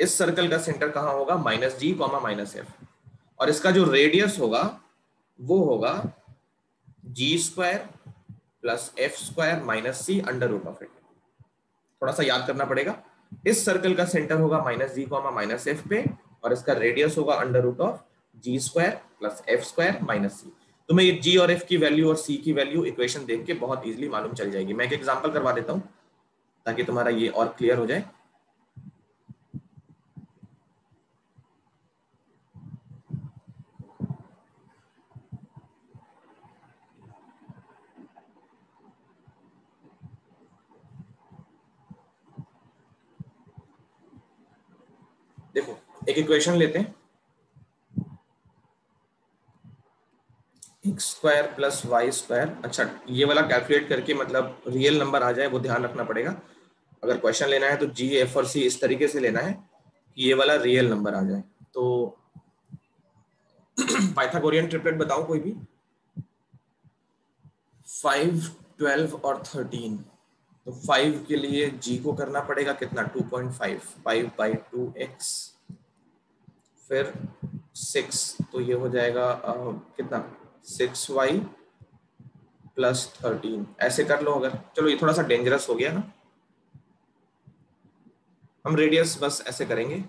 इस सर्कल का सेंटर कहां होगा, -g, -f। और इसका जो रेडियस होगा वो होगा g square plus f square minus C under root of it. थोड़ा सा याद करना पड़ेगा, इस सर्कल का सेंटर होगा -g, -f पे और इसका रेडियस होगा under root of g square plus f square minus c. तुम्हें ये g और f की वैल्यू और c की वैल्यू इक्वेशन देख के बहुत इजीली मालूम चल जाएगी। मैं एक एग्जांपल करवा देता हूं ताकि तुम्हारा ये और क्लियर हो जाए। देखो एक इक्वेशन लेते हैं, x² square plus Y square. अच्छा, ये वाला कैलकुलेट करके मतलब रियल नंबर आ जाए वो ध्यान रखना पड़ेगा। अगर क्वेश्चन लेना है तो जी, एफ और सी इस तरीके से लेना है कि ये वाला रियल नंबर आ जाए। तो पाइथागोरियन ट्रिपलेट बताओ कोई भी। 5, 12 और 13। तो 5 के लिए g को करना पड़ेगा कितना, 2.5, 5/2x, फिर 6, तो ये हो जाएगा कितना, 6y प्लस 13। ऐसे कर लो अगर, चलो ये थोड़ा सा डेंजरस हो गया ना, हम रेडियस बस ऐसे करेंगे,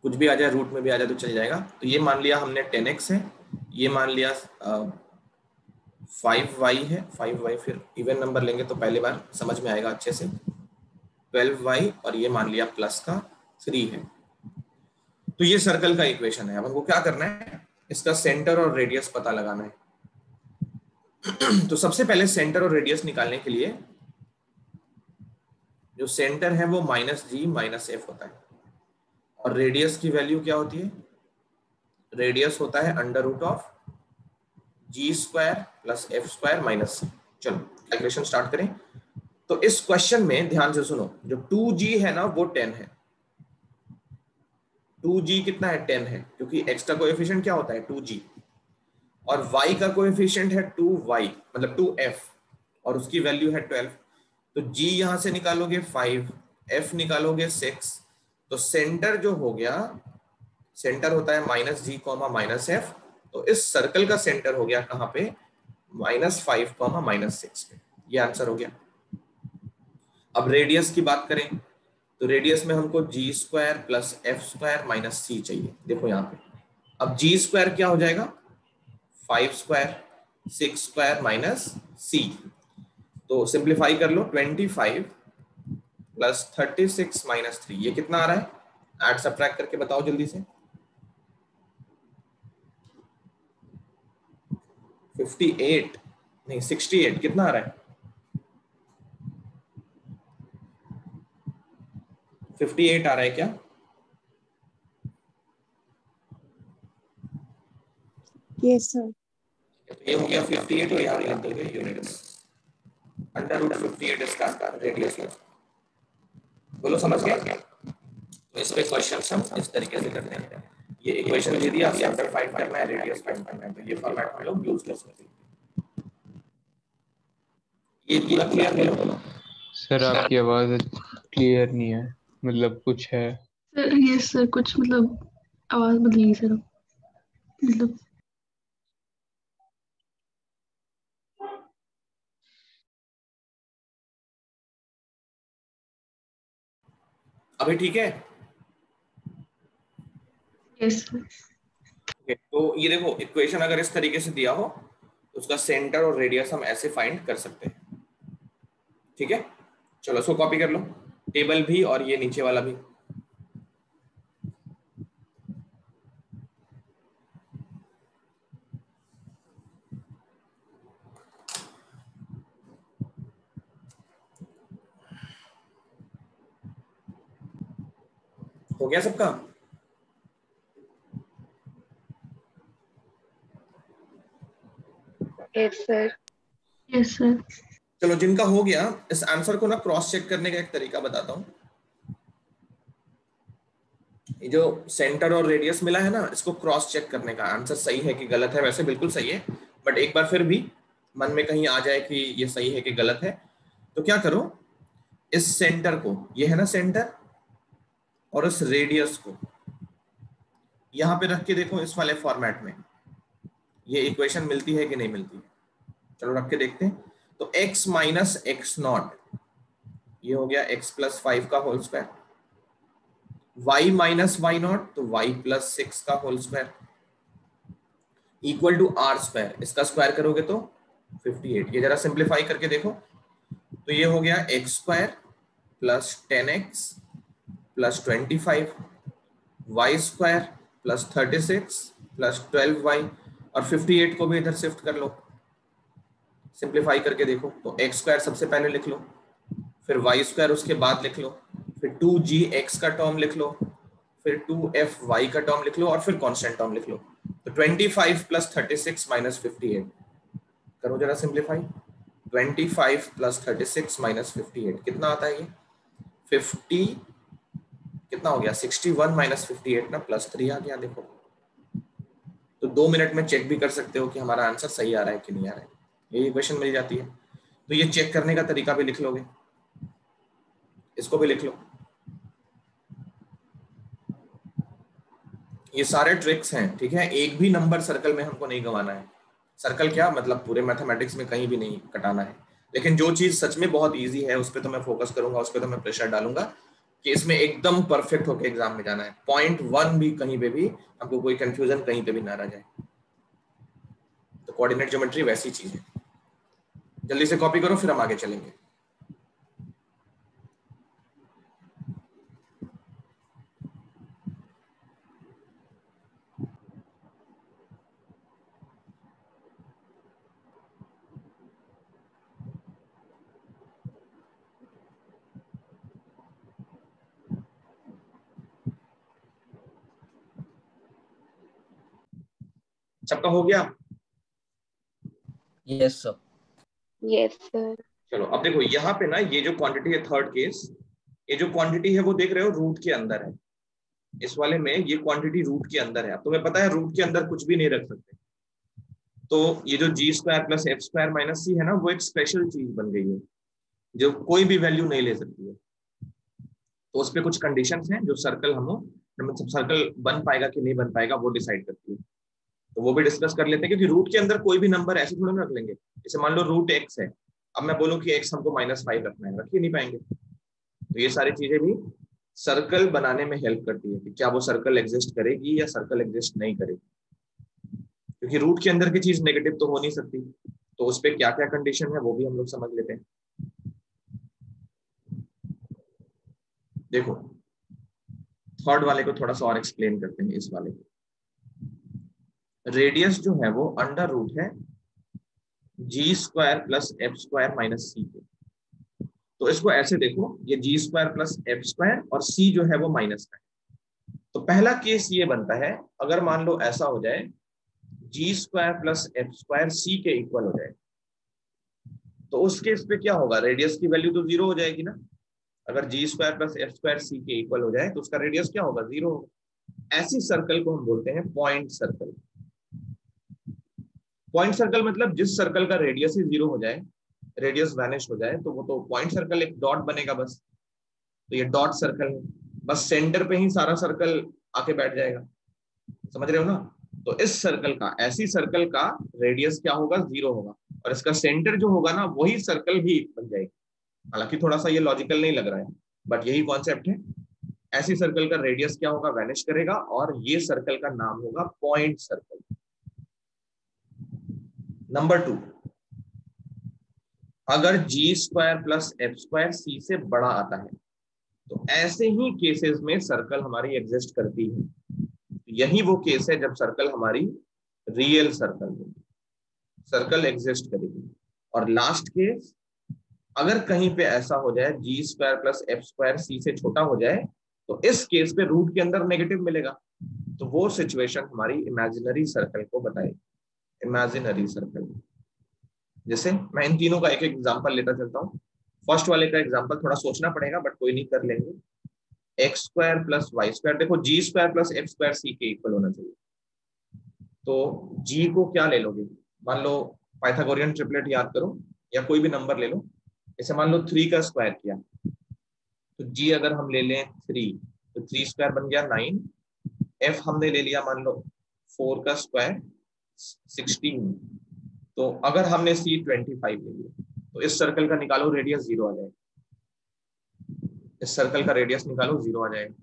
कुछ भी आ जाए, रूट में भी आ जाए तो चल जाएगा। तो ये मान लिया हमने 10x है, ये मान लिया 5y है, 5y, फिर इवन नंबर लेंगे तो पहली बार समझ में आएगा अच्छे से, 12y, और ये मान लिया प्लस का 3 है। तो ये सर्कल का इक्वेशन है। अब हमको क्या करना है, इसका सेंटर और रेडियस पता लगाना है। तो सबसे पहले सेंटर और रेडियस निकालने के लिए जो सेंटर है वो -g -f होता है, और रेडियस की वैल्यू क्या होती है, रेडियस होता है √of g² plus f² minus c। चलो कैलकुलेशन स्टार्ट करें। तो इस क्वेश्चन में ध्यान से सुनो, जो 2g है ना वो 10 है। 2g कितना है, 10 है, क्योंकि x का कोएफिशिएंट क्या होता है, 2g, और y का कोएफिशिएंट है 2y मतलब 2f, और उसकी वैल्यू है 12। तो g यहां से निकालोगे 5, f निकालोगे 6, तो सेंटर जो हो गया, सेंटर होता है -g, -f, तो इस सर्कल का सेंटर हो गया कहां पे, -5, -6 पे। ये आंसर हो गया। अब रेडियस की बात करें तो रेडियस में हमको g² plus f² minus c चाहिए। देखो यहाँ पे, अब g² क्या हो जाएगा, 5² 6² माइनस c। तो सिंप्लीफाई कर लो, 25 प्लस 36 माइनस 3, ये कितना आ रहा है, ऐड सब्ट्रैक्ट करके बताओ जल्दी से। 58 नहीं 68, कितना आ रहा है, 58 आ रहा है क्या, यस सर। तो ये हो गया 58, और यहाँ लिख दोगे यूनिट्स, √58 इसका रेडियस है। बोलो समझ गए। तो इस पे क्वेश्चन हम इस तरीके से करते हैं। ये इक्वेशन दे दिया, सेंटर फाइंड करना है, रेडियस फाइंड करना है, तो ये फॉर्मेट हम लोग यूज कर सकते हैं। ये पूरा क्लियर है लोग। सर आपकी आवाज क्लियर नहीं है, मतलब कुछ है। सर यस सर, कुछ मतलब आवाज बदली सर, मतलब अभी ठीक है। Yes sir. तो ये देखो, इक्वेशन अगर इस तरीके से दिया हो तो उसका सेंटर और रेडियस हम ऐसे फाइंड कर सकते हैं। ठीक है, चलो इसको कॉपी कर लो, टेबल भी और ये नीचे वाला भी। हो गया सबका। Yes sir. Yes sir. चलो जिनका हो गया, इस आंसर को ना क्रॉस चेक करने का एक तरीका बताता हूँ। ये जो सेंटर और रेडियस मिला है ना, इसको क्रॉस चेक करने का, आंसर सही है कि गलत है, वैसे बिल्कुल सही है, बट एक बार फिर भी मन में कहीं आ जाए कि ये सही है कि गलत है, तो क्या करो, इस सेंटर को, ये है ना सेंटर, और इस रेडियस को यहां पे रख के देखो इस वाले फॉर्मेट में, ये इक्वेशन मिलती है कि नहीं मिलती। चलो रख के देखते हैं। तो x माइनस x0, ये हो गया x प्लस 5 का whole square, y minus y0, तो y प्लस 6 का whole square, equal to r square, इसका स्क्वायर करोगे तो 58। ये जरा सिंप्लीफाई करके देखो, तो ये हो गया x² plus 10x plus 25, y² plus 36 plus 12y, और 58 को भी इधर शिफ्ट कर लो, सिंप्लीफाई करके देखो। तो x² सबसे पहले लिख लो, फिर y² उसके बाद लिख लो, फिर 2gx का टर्म लिख लो, फिर 2fy का टर्म लिख लो, और फिर कांस्टेंट टर्म लिख लो। तो 25 प्लस 36 माइनस 58 करो जरा सिंप्लीफाई। 25 प्लस 36 माइनस 58 कितना आता है ये? 50 कितना हो गया? 61 माइनस 58 ना, प्लस 3 आ गया। देखो तो 2 मिनट में चेक भी कर सकते हो कि हमारा आंसर सही आ रहा है कि नहीं आ रहा है। ये इक्वेशन मिल जाती है। तो ये चेक करने का तरीका भी लिख लोगे, इसको भी लिख लो। ये सारे ट्रिक्स हैं, ठीक है। एक भी नंबर सर्कल में हमको नहीं गंवाना है। सर्कल क्या मतलब, पूरे मैथमेटिक्स में कहीं भी नहीं कटाना है। लेकिन जो चीज सच में बहुत इजी है उस पर तो मैं फोकस करूंगा, उस पर तो मैं प्रेशर डालूंगा कि इसमें एकदम परफेक्ट होकर एग्जाम में जाना है। 0.1 भी कहीं पे भी हमको कोई कंफ्यूजन कहीं पे भी ना रह जाए। तो कोऑर्डिनेट ज्योमेट्री वैसी चीज है। जल्दी से कॉपी करो फिर हम आगे चलेंगे। सबका हो गया? Yes sir. Yes sir. चलो अब देखो यहाँ पे ना, ये जो क्वांटिटी है थर्ड केस, ये जो क्वांटिटी है वो देख रहे हो रूट के अंदर है। इस वाले में ये क्वांटिटी रूट के अंदर है। अब तुम्हें पता है रूट के अंदर कुछ भी नहीं रख सकते। तो ये जो g square plus F square minus c है ना, वो एक स्पेशल चीज बन गई है जो कोई भी वैल्यू नहीं ले सकती है। तो उस पर कुछ कंडीशंस हैं जो सर्कल मतलब सर्कल बन पाएगा कि नहीं बन पाएगा वो डिसाइड करती है। तो वो भी डिस्कस कर लेते हैं, क्योंकि रूट के अंदर कोई भी नंबर ऐसे थोड़ा ना रख लेंगे। जैसे मान लो रूट एक्स है, अब मैं बोलूं कि एक्स हमको -5 रखना है, रख ही नहीं पाएंगे। तो ये सारी चीजें भी सर्कल बनाने में हेल्प करती है कि क्या वो सर्कल एग्जिस्ट करेगी या सर्कल एग्जिस्ट नहीं करेगी। क्योंकि रूट के अंदर की चीज नेगेटिव तो हो नहीं सकती। तो उस पर क्या क्या कंडीशन है वो भी हम लोग समझ लेते हैं। देखो थर्ड वाले को थोड़ा सा और एक्सप्लेन करते हैं। इस वाले को रेडियस जो है वो अंडर रूट है g square plus F square minus c के। तो इसको ऐसे देखो, ये g square plus F square और सी जो है वो माइनस का है। तो पहला केस ये बनता है, अगर मान लो ऐसा हो जाए जी square plus F square C के इक्वल हो जाए, तो उस केस पे क्या होगा? रेडियस की वैल्यू तो 0 हो जाएगी ना। अगर जी square plus F square C के इक्वल हो जाए तो उसका रेडियस क्या होगा? 0 होगा। ऐसी सर्कल को हम बोलते हैं पॉइंट सर्कल। पॉइंट सर्कल मतलब जिस सर्कल का रेडियस ही 0 हो जाए, रेडियस वैनिश हो जाए, तो वो तो पॉइंट सर्कल, एक डॉट बनेगा बस। तो ये डॉट सर्कल है, बस सेंटर पे ही सारा सर्कल आके बैठ जाएगा। समझ रहे हो ना? तो इस सर्कल का, ऐसी सर्कल का रेडियस क्या होगा? 0 होगा। और इसका सेंटर जो होगा ना, वही सर्कल भी बन जाएगी। हालांकि थोड़ा सा ये लॉजिकल नहीं लग रहा है, बट यही कॉन्सेप्ट है। ऐसी सर्कल का रेडियस क्या होगा? वैनिश करेगा, और ये सर्कल का नाम होगा पॉइंट सर्कल। नंबर 2, अगर जी स्क्वायर प्लस एफ स्क्वायर सी से बड़ा आता है, तो ऐसे ही केसेस में सर्कल हमारी एग्जिस्ट करती है। यही वो केस है जब सर्कल हमारी रियल सर्कल होगी, सर्कल एग्जिस्ट करेगी। और लास्ट केस, अगर कहीं पे ऐसा हो जाए जी स्क्वायर प्लस एफ स्क्वायर सी से छोटा हो जाए, तो इस केस पे रूट के अंदर नेगेटिव मिलेगा। तो वो सिचुएशन हमारी इमेजिनरी सर्कल को बताएगी। इमेजिनरी सर्कल, जैसे मैं इन तीनों का एक एक एग्जांपल लेता चलता हूँ। फर्स्ट वाले का एग्जांपल थोड़ा सोचना पड़ेगा, बट कोई नहीं, कर लेंगे। X square plus Y square, देखो G square plus F square C के इक्वल होना चाहिए। तो जी को क्या ले लोगे? मान लो पाइथागोरियन ट्रिपलेट याद करो, या कोई भी नंबर ले लो। जैसे मान लो 3 का स्क्वायर किया, तो जी अगर हम ले लें 3, तो 3 स्क्वायर बन गया 9। एफ हमने ले लिया मान लो 4 का स्क्वायर 16। तो अगर हमने सी 25 ले लिया, तो इस सर्कल का निकालो रेडियस 0 आ जाएगा। इस सर्कल का रेडियस निकालो 0 आ जाएगा।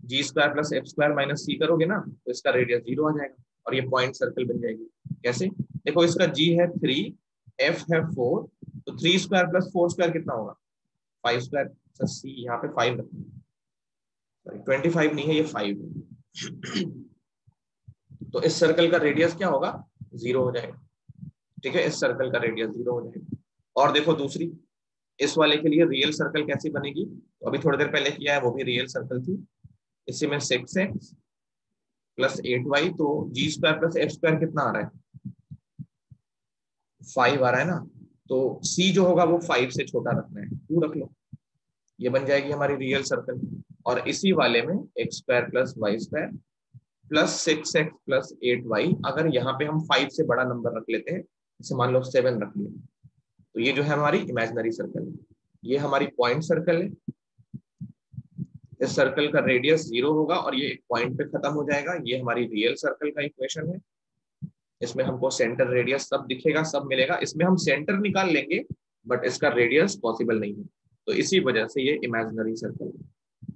G square plus F square minus c करोगे ना, तो इसका रेडियस 0 आ जाएगा और ये पॉइंट सर्कल बन जाएगी। कैसे? देखो इसका जी है 3, एफ है 4, तो 3 स्क्वायर प्लस 4 स्क्वायर कितना होगा? 5 स्क्वायर। सी यहाँ पे 5 रखना, सॉरी 25 नहीं है, ये 5 है। तो इस सर्कल का रेडियस क्या होगा? 0 हो जाएगा। ठीक है, इस सर्कल का रेडियस 0 हो जाएगा। और देखो दूसरी, इस वाले के लिए रियल सर्कल कैसी बनेगी? तो अभी थोड़ी देर पहले किया है, वो भी रियल सर्कल थी। इसी में 6x प्लस 8y, तो जी स्क्वायर प्लस एफ स्क्वायर कितना आ रहा है? 5 आ रहा है ना। तो c जो होगा वो 5 से छोटा रखना है, 2 रख लो, ये बन जाएगी हमारी रियल सर्कल। और इसी वाले में X square plus Y square plus 6x plus 8y, अगर यहाँ पे हम 5 से बड़ा नंबर रख लेते हैं, जैसे मान लो 7 रख लिया, तो ये जो है हमारी इमेजिनरी सर्कल है, ये हमारी पॉइंट सर्कल है। इस सर्कल का रेडियस 0 होगा और ये एक पॉइंट पे खत्म हो जाएगा, ये हमारी रियल सर्कल का इक्वेशन है। इसमें हमको सेंटर रेडियस सब दिखेगा, सब मिलेगा, इसमें हम सेंटर निकाल लेंगे बट इसका रेडियस पॉसिबल नहीं है, तो इसी वजह से ये इमेजिनरी सर्कल है।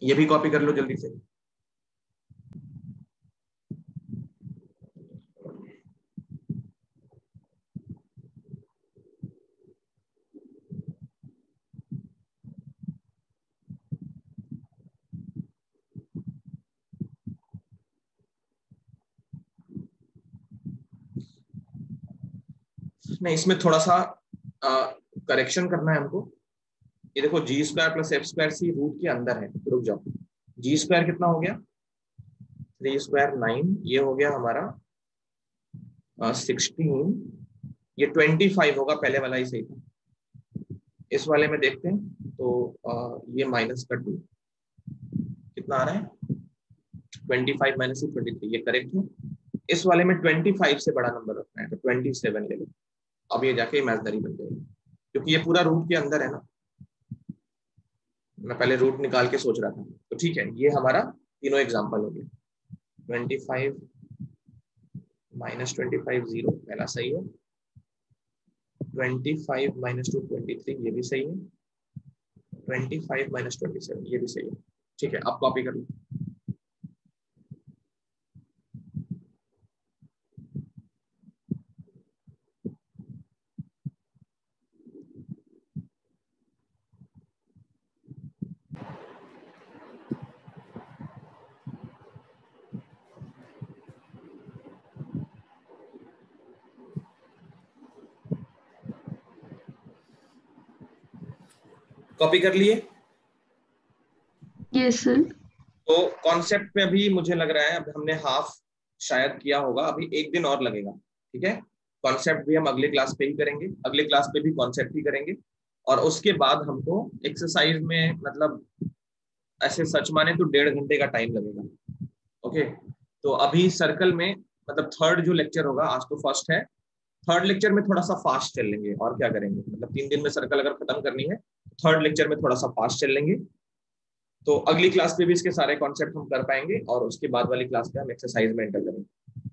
ये भी कॉपी कर लो जल्दी से। नहीं, इसमें थोड़ा सा करेक्शन करना है हमको। ये देखो G square plus F square सी रूट के अंदर है, रुक जाओ। जी स्क्वायर कितना हो गया? 3 स्क्वायर 9, ये हो गया हमारा 16, ये 25 होगा, पहले वाला ही सही था। इस वाले में देखते हैं तो ये माइनस कर दो, कितना आ रहा है? 25 माइनस 23, ये करेक्ट है। इस वाले में 25 से बड़ा नंबर रखना है, तो 27 ले लो। अब ये जाके इमेजिनरी बन जाएगी, क्योंकि ये पूरा रूट के अंदर है ना। मैं पहले रूट निकाल के सोच रहा था, तो ठीक है, ये हमारा तीनों एग्जांपल हो गया। 25 माइनस 25 0, पहला सही है। 25 माइनस 2 23, ये भी सही है। 25 माइनस 27, ये भी सही है। ठीक है, अब कॉपी कर लो। कॉपी कर लिए? Yes sir. तो कॉन्सेप्ट पे अभी मुझे लग रहा है अब हमने हाफ शायद किया होगा, अभी एक दिन और लगेगा। ठीक है, कॉन्सेप्ट भी हम अगले क्लास पे ही करेंगे, अगले क्लास पे भी कॉन्सेप्ट ही करेंगे। और उसके बाद हमको एक्सरसाइज में, मतलब ऐसे सच माने तो 1.5 घंटे का टाइम लगेगा। ओके, तो अभी सर्कल में, मतलब थर्ड जो लेक्चर होगा, आज तो फर्स्ट है, थर्ड लेक्चर में थोड़ा सा फास्ट चल लेंगे। और क्या करेंगे, मतलब 3 दिन में सर्कल अगर खत्म करनी है, थर्ड लेक्चर में थोड़ा सा फास्ट चल लेंगे। तो अगली क्लास पे भी इसके सारे कॉन्सेप्ट हम कर पाएंगे, और उसके बाद वाली क्लास पे हम एक्सरसाइज में एंटर करेंगे।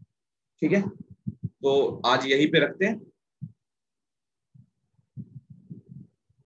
ठीक है, तो आज यहीं पे रखते हैं।